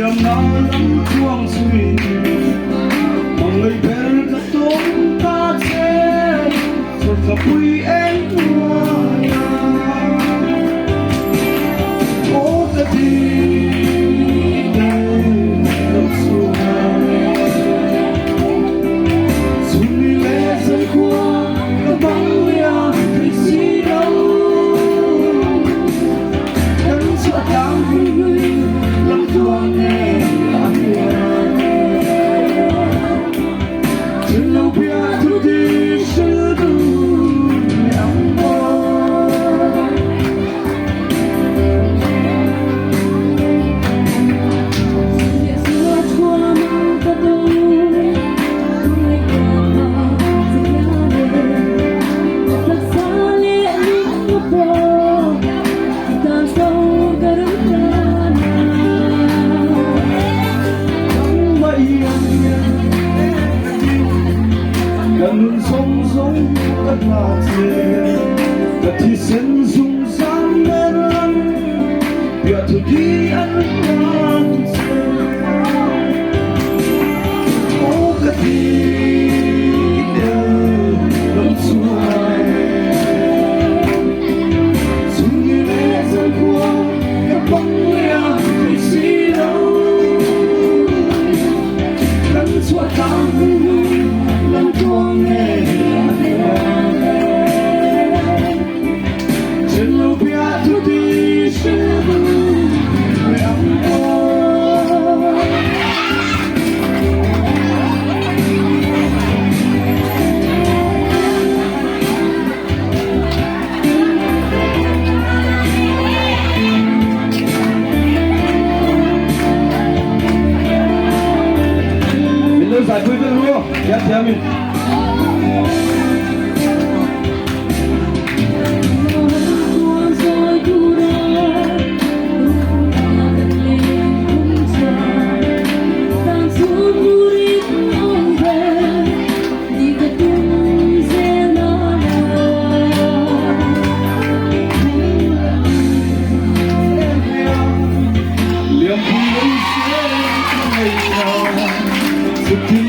niềm nao lắm chuông suy mà người bên cả tôi ta sẽ rồi gặp quý em ô ta đi gần sông giống đất là thế đất thì sen dung sáng lên việc thực đi ăn ngon ô cái gì đều lắm xuôi xuân như lẽ rơi qua các bóng lea thì gì đâu gắn xóa tháng lắm chuông nghe trên lầu bia thu đi sẽ vui mẹ ấm mình đâu giải quyết được luôn dạ theo mình Hãy subscribe